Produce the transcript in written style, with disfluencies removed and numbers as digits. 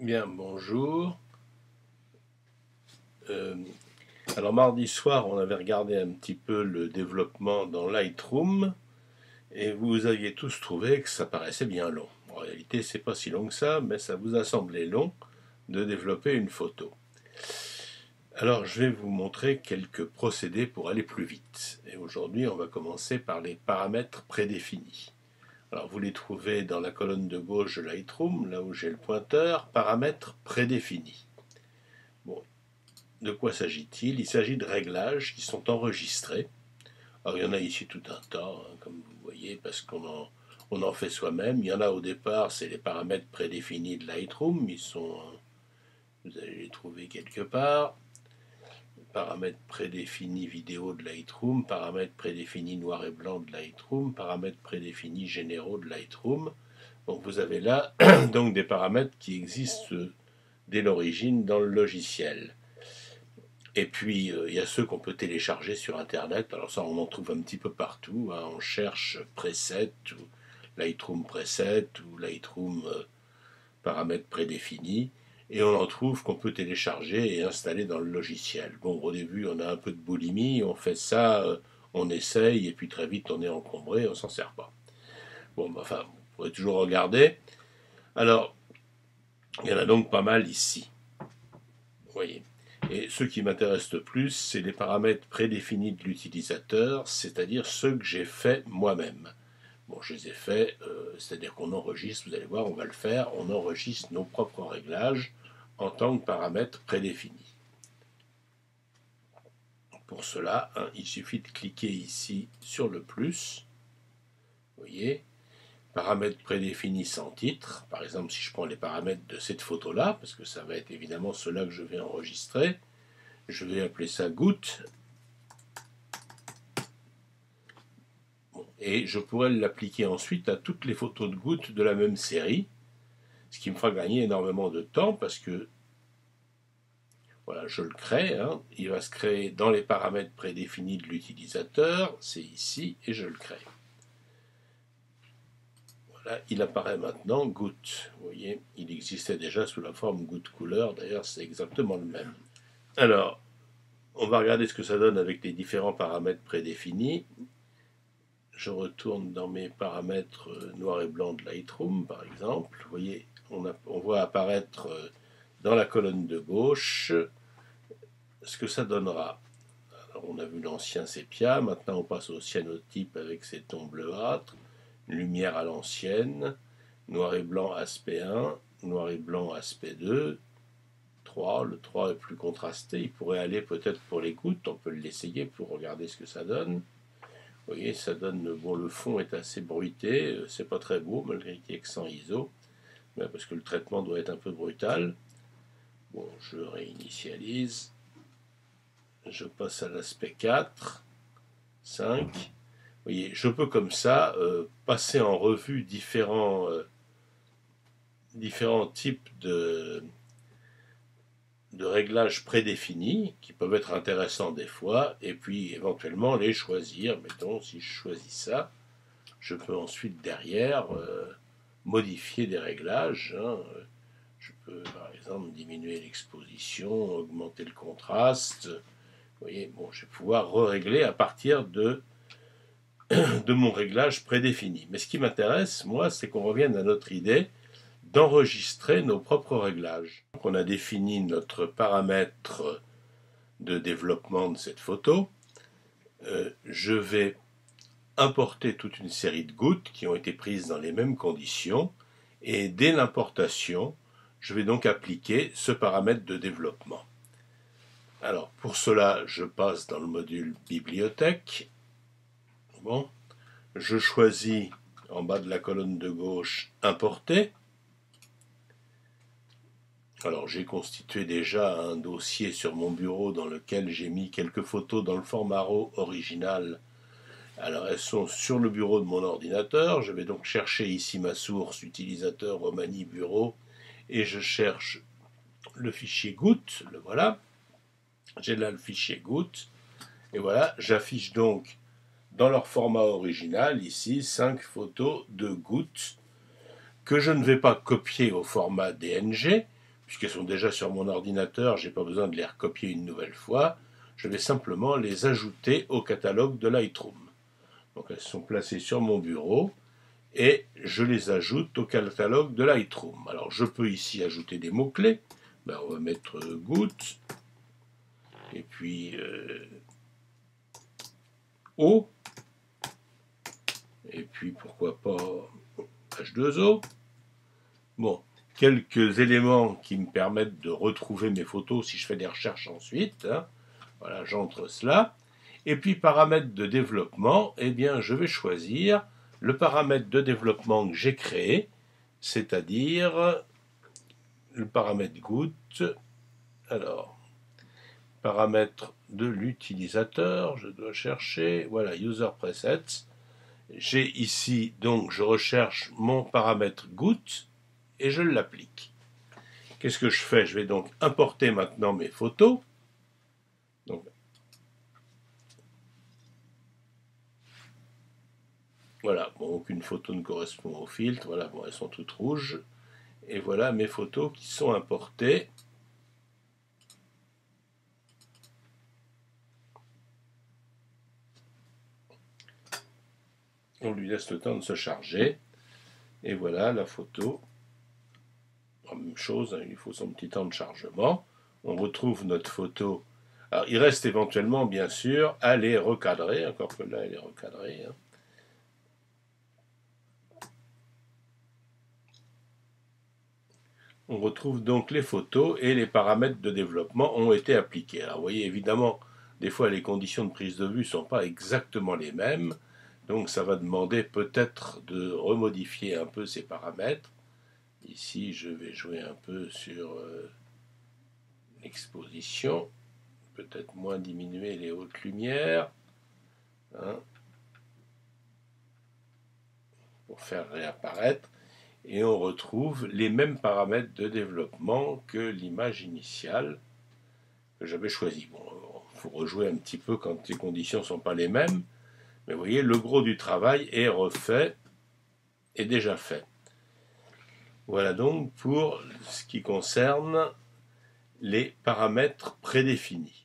Bien, bonjour. Euh, alors mardi soir, on avait regardé un petit peu le développement dans Lightroom et vous aviez tous trouvé que ça paraissait bien long. En réalité, c'est pas si long que ça, mais ça vous a semblé long de développer une photo. Alors, je vais vous montrer quelques procédés pour aller plus vite. Et aujourd'hui, on va commencer par les paramètres prédéfinis. Alors, vous les trouvez dans la colonne de gauche de Lightroom, là où j'ai le pointeur, paramètres prédéfinis. Bon, de quoi s'agit-il? Il s'agit de réglages qui sont enregistrés. Alors, il y en a ici tout un tas, hein, comme vous voyez, parce on en fait soi-même. Il y en a au départ, c'est les paramètres prédéfinis de Lightroom. Vous allez les trouver quelque part. Paramètres prédéfinis vidéo de Lightroom, paramètres prédéfinis noir et blanc de Lightroom, paramètres prédéfinis généraux de Lightroom. Donc vous avez là donc des paramètres qui existent dès l'origine dans le logiciel. Et puis, il y a ceux qu'on peut télécharger sur Internet. Alors ça, on en trouve un petit peu partout, hein. On cherche preset, ou Lightroom preset, ou Lightroom paramètres prédéfinis. Et on en trouve qu'on peut télécharger et installer dans le logiciel. Bon, au début, on a un peu de boulimie, on fait ça, on essaye, et puis très vite, on est encombré, on s'en sert pas. Bon, enfin, vous pourrez toujours regarder. Alors, il y en a donc pas mal ici. Vous voyez. Et ce qui m'intéresse le plus, c'est les paramètres prédéfinis de l'utilisateur, c'est-à-dire ceux que j'ai faits moi-même. Bon, je les ai faits, c'est-à-dire qu'on enregistre, vous allez voir, on va le faire, on enregistre nos propres réglages en tant que paramètres prédéfinis. Pour cela, hein, il suffit de cliquer ici sur le plus, vous voyez, paramètres prédéfinis sans titre, par exemple si je prends les paramètres de cette photo-là, parce que ça va être évidemment ceux-là que je vais enregistrer, je vais appeler ça goutte. Bon, et je pourrais l'appliquer ensuite à toutes les photos de gouttes de la même série, ce qui me fera gagner énormément de temps parce que voilà, je le crée, hein, il va se créer dans les paramètres prédéfinis de l'utilisateur, c'est ici, et je le crée. Voilà, il apparaît maintenant goutte. Vous voyez, il existait déjà sous la forme goutte couleur, d'ailleurs c'est exactement le même. Alors, on va regarder ce que ça donne avec les différents paramètres prédéfinis. Je retourne dans mes paramètres noir et blanc de Lightroom, par exemple. Vous voyez, on voit apparaître dans la colonne de gauche ce que ça donnera. Alors, on a vu l'ancien sépia, maintenant on passe au cyanotype avec ses tons bleuâtres, lumière à l'ancienne, noir et blanc aspect 1, noir et blanc aspect 2, 3, le 3 est plus contrasté, il pourrait aller peut-être pour les gouttes, on peut l'essayer pour regarder ce que ça donne. Vous voyez, ça donne, bon, le fond est assez bruité, c'est pas très beau malgré qu'il n'y ait que 100 ISO, parce que le traitement doit être un peu brutal. Bon, je réinitialise, je passe à l'aspect 4, 5. Vous voyez, je peux comme ça passer en revue différents types de réglages prédéfinis qui peuvent être intéressants des fois, et puis éventuellement les choisir. Mettons, si je choisis ça, je peux ensuite derrière modifier des réglages, hein. Je peux par exemple diminuer l'exposition, augmenter le contraste. Vous voyez, bon, je vais pouvoir régler à partir de mon réglage prédéfini. Mais ce qui m'intéresse, moi, c'est qu'on revienne à notre idée d'enregistrer nos propres réglages. Donc, on a défini notre paramètre de développement de cette photo. Je vais importer toute une série de gouttes qui ont été prises dans les mêmes conditions, et dès l'importation, je vais donc appliquer ce paramètre de développement. Alors, pour cela, je passe dans le module bibliothèque. Bon, je choisis en bas de la colonne de gauche importer. Alors, j'ai constitué déjà un dossier sur mon bureau dans lequel j'ai mis quelques photos dans le format RAW original. Alors, elles sont sur le bureau de mon ordinateur. Je vais donc chercher ici ma source utilisateur Romani Bureau et je cherche le fichier goutte. Le voilà. J'ai là le fichier goutte. Et voilà, j'affiche donc dans leur format original ici 5 photos de gouttes que je ne vais pas copier au format DNG puisqu'elles sont déjà sur mon ordinateur, je n'ai pas besoin de les recopier une nouvelle fois. Je vais simplement les ajouter au catalogue de Lightroom. Donc elles sont placées sur mon bureau et je les ajoute au catalogue de Lightroom. Alors je peux ici ajouter des mots-clés. Ben, on va mettre goutte et puis eau et puis pourquoi pas H2O. Bon, quelques éléments qui me permettent de retrouver mes photos si je fais des recherches ensuite. Hein. Voilà, j'entre cela. Et puis paramètres de développement, eh bien je vais choisir le paramètre de développement que j'ai créé, c'est-à-dire le paramètre goutte. Alors, paramètre de l'utilisateur, je dois chercher, voilà, user presets. J'ai ici, donc je recherche mon paramètre goutte et je l'applique. Qu'est-ce que je fais? Je vais donc importer maintenant mes photos. Donc, voilà, bon, aucune photo ne correspond au filtre, voilà, bon, elles sont toutes rouges. Et voilà mes photos qui sont importées. On lui laisse le temps de se charger. Et voilà la photo. La même chose, hein, il faut son petit temps de chargement. On retrouve notre photo. Alors, il reste éventuellement, bien sûr, à les recadrer, encore que là, elle est recadrée. Hein. On retrouve donc les photos et les paramètres de développement ont été appliqués. Alors, vous voyez, évidemment, des fois, les conditions de prise de vue ne sont pas exactement les mêmes. Donc, ça va demander peut-être de remodifier un peu ces paramètres. Ici, je vais jouer un peu sur l'exposition. Peut-être moins diminuer les hautes lumières. Hein, pour faire réapparaître. Et on retrouve les mêmes paramètres de développement que l'image initiale que j'avais choisie. Bon, il faut rejouer un petit peu quand les conditions ne sont pas les mêmes. Mais vous voyez, le gros du travail est refait, est déjà fait. Voilà donc pour ce qui concerne les paramètres prédéfinis.